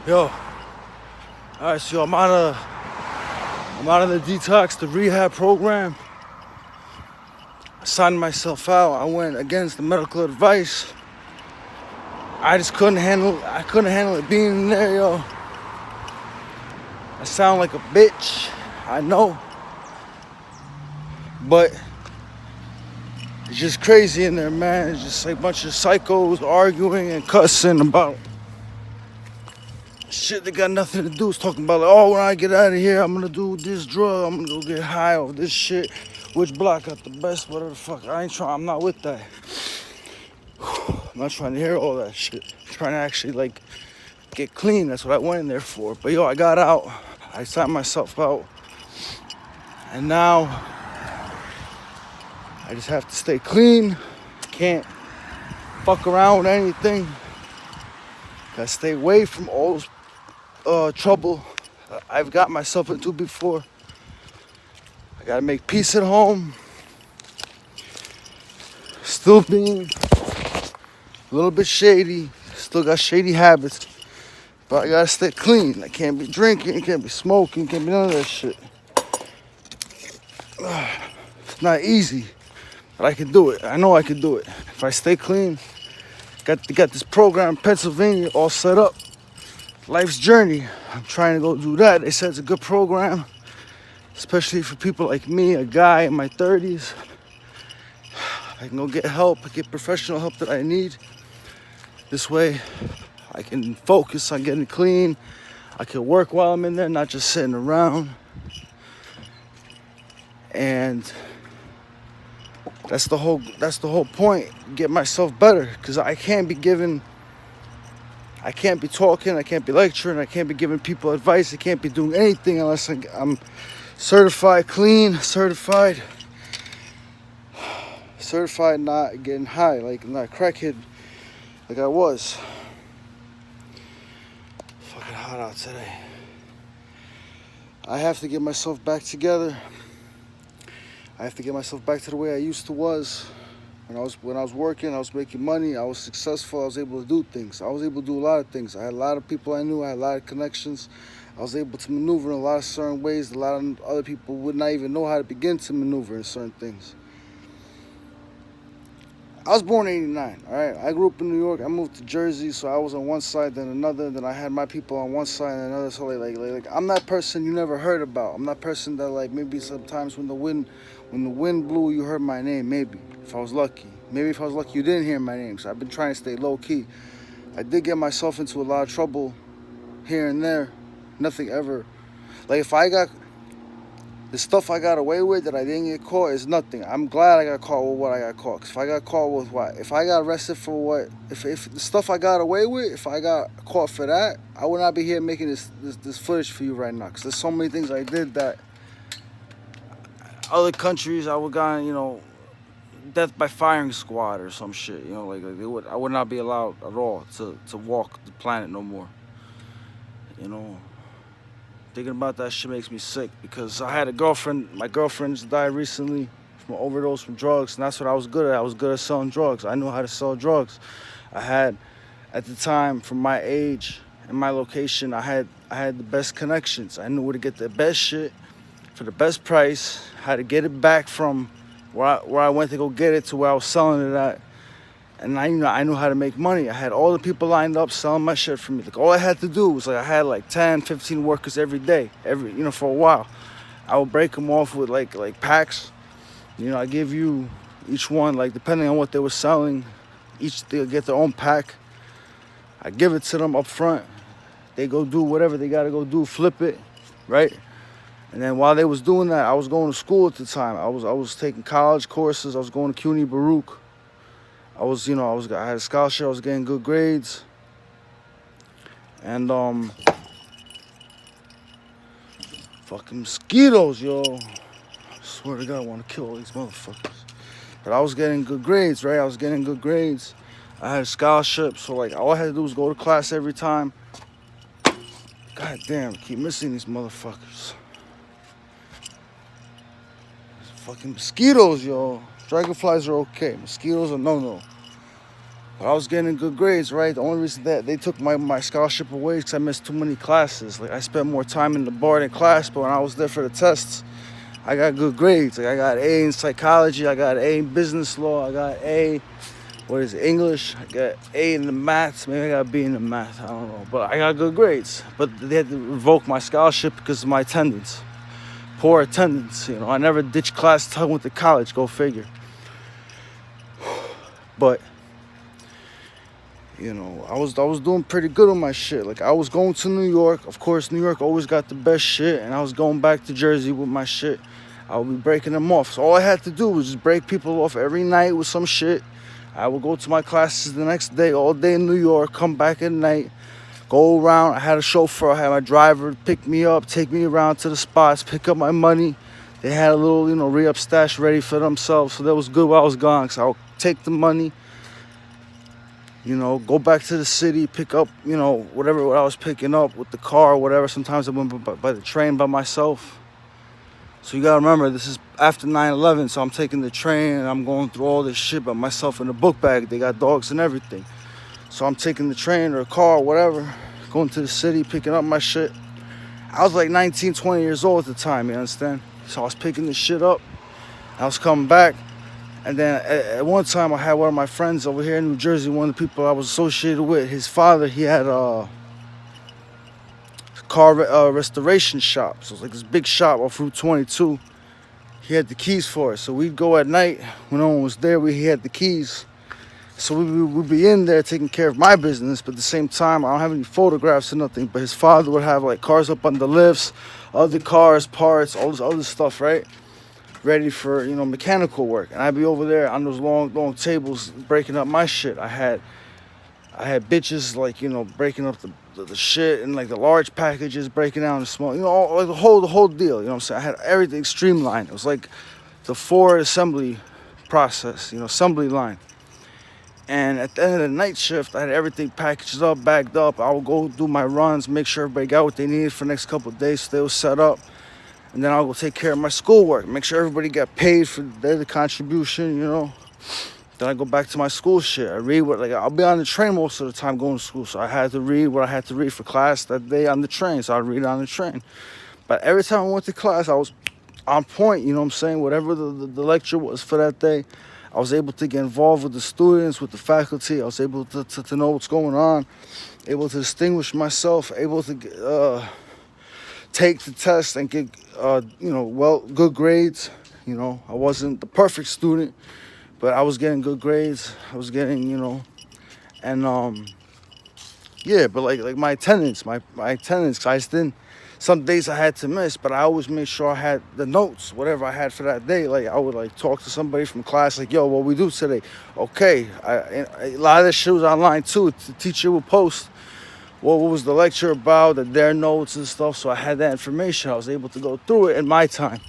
Yo, alright, so I'm out of the detox, the rehab program. I signed myself out. I went against the medical advice. I just couldn't handle it being in there, yo. I sound like a bitch, I know. But it's just crazy in there, man. It's just like a bunch of psychos arguing and cussing about shit that got nothing to do. It's talking about like, oh, when I get out of here, I'm gonna do this drug. I'm gonna go get high off this shit. Which block got the best? Whatever the fuck. I'm not with that. I'm not trying to hear all that shit. I'm trying to actually like get clean. That's what I went in there for. But yo, I got out. I signed myself out. And now I just have to stay clean. Can't fuck around with anything. Gotta stay away from all those trouble I've got myself into before. I gotta make peace at home. Still being a little bit shady. Still got shady habits. But I gotta stay clean. I can't be drinking, can't be smoking, can't be none of that shit. It's not easy, but I can do it. I know I can do it. If I stay clean, got this program in Pennsylvania all set up. Life's Journey. I'm trying to go do that. They said it's a good program, especially for people like me, a guy in my 30s. I can go get help, get professional help that I need. This way, I can focus on getting clean. I can work while I'm in there, not just sitting around. And that's the whole point. Get myself better, because I can't be talking, I can't be lecturing, I can't be giving people advice, I can't be doing anything unless I'm certified clean, certified not getting high, like not a crackhead like I was. Fucking hot out today. I have to get myself back together. I have to get myself back to the way I used to was. When I was working, I was making money, I was successful, I was able to do things. I was able to do a lot of things. I had a lot of people I knew, I had a lot of connections. I was able to maneuver in a lot of certain ways. A lot of other people would not even know how to begin to maneuver in certain things. I was born in '89, all right? I grew up in New York. I moved to Jersey, so I was on one side, then another. Then I had my people on one side and another. So like I'm that person you never heard about. I'm that person that like maybe sometimes when the wind blew, you heard my name, maybe, if I was lucky. Maybe if I was lucky, you didn't hear my name. So I've been trying to stay low-key. I did get myself into a lot of trouble here and there. Nothing ever. Like the stuff I got away with that I didn't get caught is nothing. I'm glad I got caught with what I got caught. Because if I got caught with what? If I got arrested for what? If the stuff I got away with, if I got caught for that, I would not be here making this footage for you right now. Because there's so many things I did that other countries I would gotten, death by firing squad or some shit. I would not be allowed at all to walk the planet no more. Thinking about that shit makes me sick, because I had a girlfriend. My girlfriend just died recently from an overdose from drugs, and that's what I was good at. I was good at selling drugs. I knew how to sell drugs. I had, at the time, from my age and my location, I had the best connections. I knew where to get the best shit for the best price, how to get it back from where I went to go get it to where I was selling it at. And I knew how to make money. I had all the people lined up selling my shit for me. Like, all I had to do was I had like 10, 15 workers every day, for a while. I would break them off with like packs. I give you each one, like depending on what they were selling, they'll get their own pack. I give it to them up front. They go do whatever they gotta go do, flip it, right? And then while they was doing that, I was going to school at the time. I was taking college courses. I was going to CUNY Baruch. I had a scholarship. I was getting good grades. And fucking mosquitoes, yo. I swear to God, I want to kill all these motherfuckers. But I was getting good grades, right? I was getting good grades. I had a scholarship, so like all I had to do was go to class every time. God damn, I keep missing these motherfuckers. Fucking mosquitoes, yo. Dragonflies are okay. Mosquitoes are no-no. But I was getting good grades, right? The only reason that they took my scholarship away is because I missed too many classes. Like, I spent more time in the bar than class, but when I was there for the tests, I got good grades. Like, I got A in psychology, I got A in business law, I got A, English, I got A in the maths, maybe I got B in the math, I don't know. But I got good grades. But they had to revoke my scholarship because of my attendance. Poor attendance, I never ditched class until I went to college, go figure. But I was doing pretty good on my shit. Like, I was going to New York. Of course, New York always got the best shit, and I was going back to Jersey with my shit. I would be breaking them off. So all I had to do was just break people off every night with some shit. I would go to my classes the next day, all day in New York, come back at night, go around. I had a chauffeur, I had my driver pick me up, take me around to the spots, pick up my money. They had a little, re-up stash ready for themselves, so that was good while I was gone. So I would take the money, go back to the city, pick up, what I was picking up with the car or whatever. Sometimes I went by the train by myself. So you gotta remember, this is after 9/11, so I'm taking the train and I'm going through all this shit by myself in a book bag. They got dogs and everything. So I'm taking the train or a car or whatever, going to the city, picking up my shit. I was like 19, 20 years old at the time, you understand? So I was picking this shit up. I was coming back. And then at one time, I had one of my friends over here in New Jersey, one of the people I was associated with. His father, he had a car restoration shop. So it was like this big shop off Route 22. He had the keys for it. So we'd go at night when no one was there. He had the keys. So we'd be in there taking care of my business. But at the same time, I don't have any photographs or nothing. But his father would have like cars up on the lifts, other cars, parts, all this other stuff, right? Ready for mechanical work, and I'd be over there on those long tables breaking up my shit. I had bitches like breaking up the shit, and like the large packages breaking down the small, like the whole deal. You know what I'm saying? I had everything streamlined. It was like the Ford assembly process, assembly line. And at the end of the night shift, I had everything packaged up, bagged up. I would go do my runs, make sure everybody got what they needed for the next couple of days, so they were set up. And then I'll go take care of my schoolwork, make sure everybody got paid for their contribution, Then I go back to my school shit. I read I'll be on the train most of the time going to school. So I had to read what I had to read for class that day on the train. So I'd read on the train. But every time I went to class, I was on point, you know what I'm saying? Whatever the lecture was for that day, I was able to get involved with the students, with the faculty. I was able to know what's going on, able to distinguish myself, able to take the test and get good grades. I wasn't the perfect student, but I was getting good grades. I was getting and yeah, but like my attendance, I just didn't. Some days I had to miss, but I always made sure I had the notes, whatever I had for that day. Like, I would talk to somebody from class, like, yo, what we do today? Okay, a lot of this shit was online too. The teacher would post what was the lecture about, their notes and stuff. So I had that information. I was able to go through it in my time.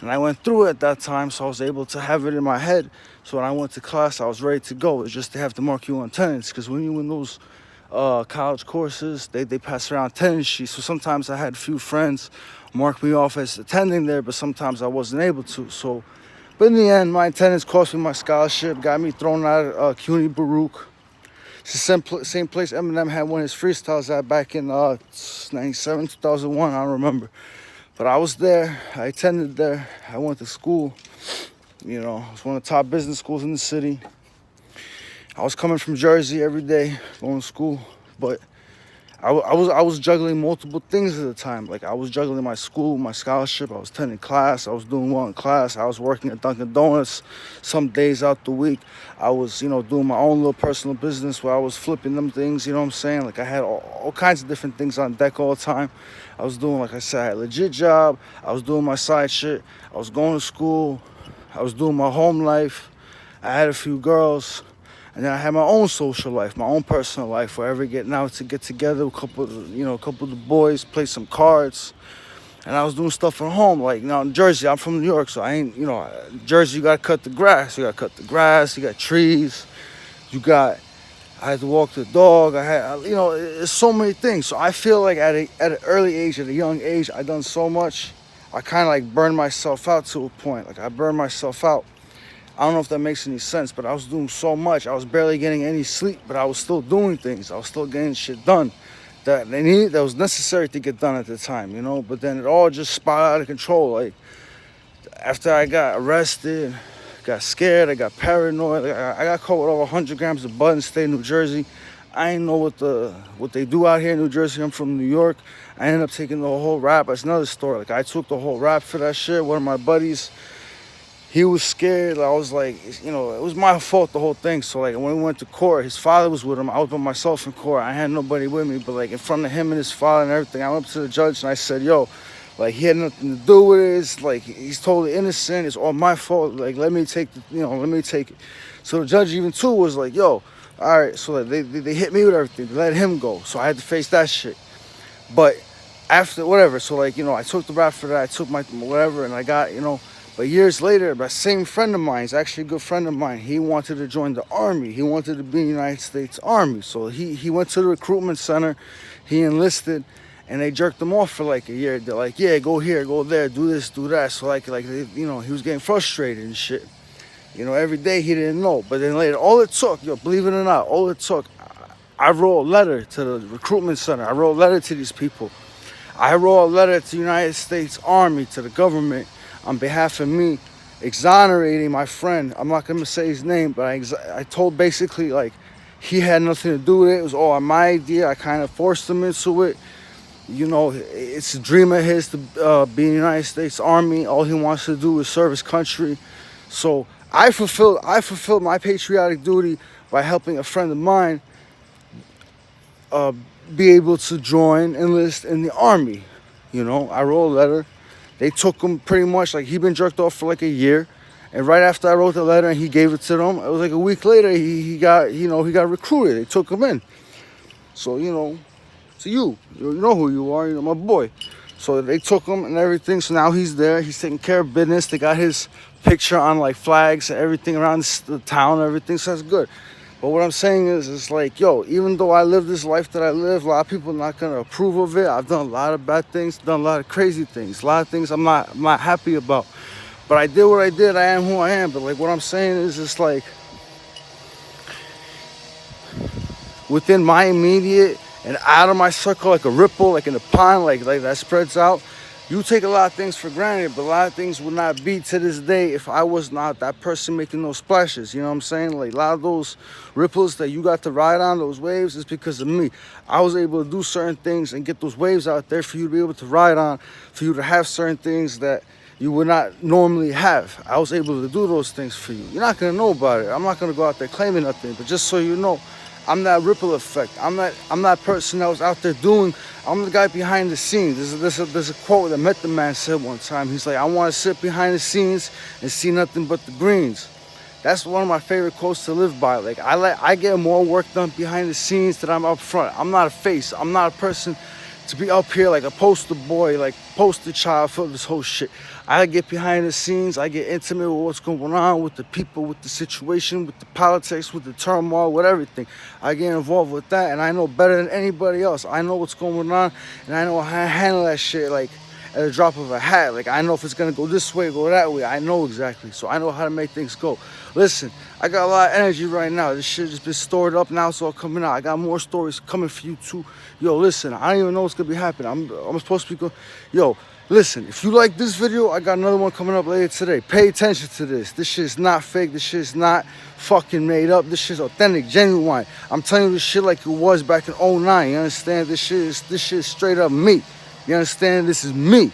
And I went through it at that time, so I was able to have it in my head. So when I went to class, I was ready to go. It's just they have to mark you on attendance, because when you in those college courses, they pass around attendance sheets. So sometimes I had a few friends mark me off as attending there, but sometimes I wasn't able to. So, but in the end, my attendance cost me my scholarship, got me thrown out of CUNY Baruch. It's the same place Eminem had one of his freestyles at back in 97, 2001, I don't remember. But I was there, I attended there, I went to school. It's one of the top business schools in the city. I was coming from Jersey every day, going to school, but I was juggling multiple things at the time. Like, I was juggling my school, my scholarship, I was attending class, I was doing well in class, I was working at Dunkin' Donuts some days out the week. I was, doing my own little personal business where I was flipping them things, you know what I'm saying? Like, I had all kinds of different things on deck all the time. I was doing, like I said, I had a legit job, I was doing my side shit, I was going to school, I was doing my home life, I had a few girls. And then I had my own social life, my own personal life, where every getting out to get together, a couple of the boys, play some cards. And I was doing stuff at home. Like, now in Jersey, I'm from New York, so I ain't, Jersey, you gotta cut the grass. You got trees. I had to walk the dog. It's so many things. So I feel like at an early age, at a young age, I done so much. I kind of burned myself out to a point. Like, I burned myself out. I don't know if that makes any sense, but I was doing so much. I was barely getting any sleep, but I was still doing things. I was still getting shit done that was necessary to get done at the time, you know. But then it all just spiraled out of control. Like after I got arrested, got scared, I got paranoid. Like, I got caught with over 100 grams of bud in the state of New Jersey. I didn't know what they do out here in New Jersey. I'm from New York. I ended up taking the whole rap. That's another story. Like I took the whole rap for that shit. One of my buddies, he was scared. I was like, you know, it was my fault, the whole thing. So like when we went to court, his father was with him. I was by myself in court. I had nobody with me, but like in front of him and his father and everything, I went up to the judge and I said, yo, like he had nothing to do with it. Like he's totally innocent. It's all my fault. Like let me take it. So the judge even too was like, yo, all right. So like, they hit me with everything. They let him go. So I had to face that shit. But after whatever, so like, you know, I took the rap for that. I took my whatever, and I got, you know. But years later, that same friend of mine, he's actually a good friend of mine, he wanted to join the Army. He wanted to be in the United States Army. So he went to the recruitment center, he enlisted, and they jerked him off for like a year. They're like, yeah, go here, go there, do this, do that. So like they, you know, he was getting frustrated and shit. You know, every day he didn't know. But then later, all it took, yo, believe it or not, all it took, I wrote a letter to the recruitment center. I wrote a letter to these people. I wrote a letter to the United States Army, to the government, on behalf of me, exonerating my friend. I'm not going to say his name, but I told basically like he had nothing to do with it. It was all my idea. I kind of forced him into it. You know, it's a dream of his to be in the United States Army. All he wants to do is serve his country. So I fulfilled my patriotic duty by helping a friend of mine be able to enlist in the Army. You know, I wrote a letter. They took him pretty much, like he'd been jerked off for like a year. And right after I wrote the letter and he gave it to them, it was like a week later, he got recruited. They took him in. So, you know, to you know who you are, you know, my boy. So they took him and everything. So now he's there. He's taking care of business. They got his picture on like flags and everything around the town and everything. So that's good. But what I'm saying is, it's like, yo, even though I live this life that I live, a lot of people are not going to approve of it. I've done a lot of bad things, done a lot of crazy things, a lot of things I'm not happy about. But I did what I did. I am who I am. But like what I'm saying is, it's like within my immediate and out of my circle, like a ripple, like in a pond, like that spreads out. You take a lot of things for granted, but a lot of things would not be to this day if I was not that person making those splashes. You know what I'm saying? Like a lot of those ripples that you got to ride on, those waves, is because of me. I was able to do certain things and get those waves out there for you to be able to ride on, for you to have certain things that you would not normally have. I was able to do those things for you. You're not going to know about it. I'm not going to go out there claiming nothing, but just so you know, I'm that ripple effect. I'm that person that was out there doing. I'm the guy behind the scenes. There's a quote that Met the Man said one time. He's like, I want to sit behind the scenes and see nothing but the greens. That's one of my favorite quotes to live by. Like I get more work done behind the scenes than I'm up front. I'm not a face. I'm not a person to be up here like a poster boy, like poster child for this whole shit. I get behind the scenes. I get intimate with what's going on, with the people, with the situation, with the politics, with the turmoil, with everything. I get involved with that, and I know better than anybody else. I know what's going on, and I know how to handle that shit like at a drop of a hat. Like I know if it's gonna go this way, go that way. I know exactly, so I know how to make things go. Listen, I got a lot of energy right now. This shit just been stored up. Now it's all coming out. I got more stories coming for you too. Yo, listen, I don't even know what's gonna be happening. I'm supposed to be going. Yo, listen, if you like this video, I got another one coming up later today. Pay attention to this. This shit is not fake. This shit is not fucking made up. This shit's authentic, genuine. I'm telling you this shit like it was back in '09. You understand? This shit is straight up me. You understand? This is me.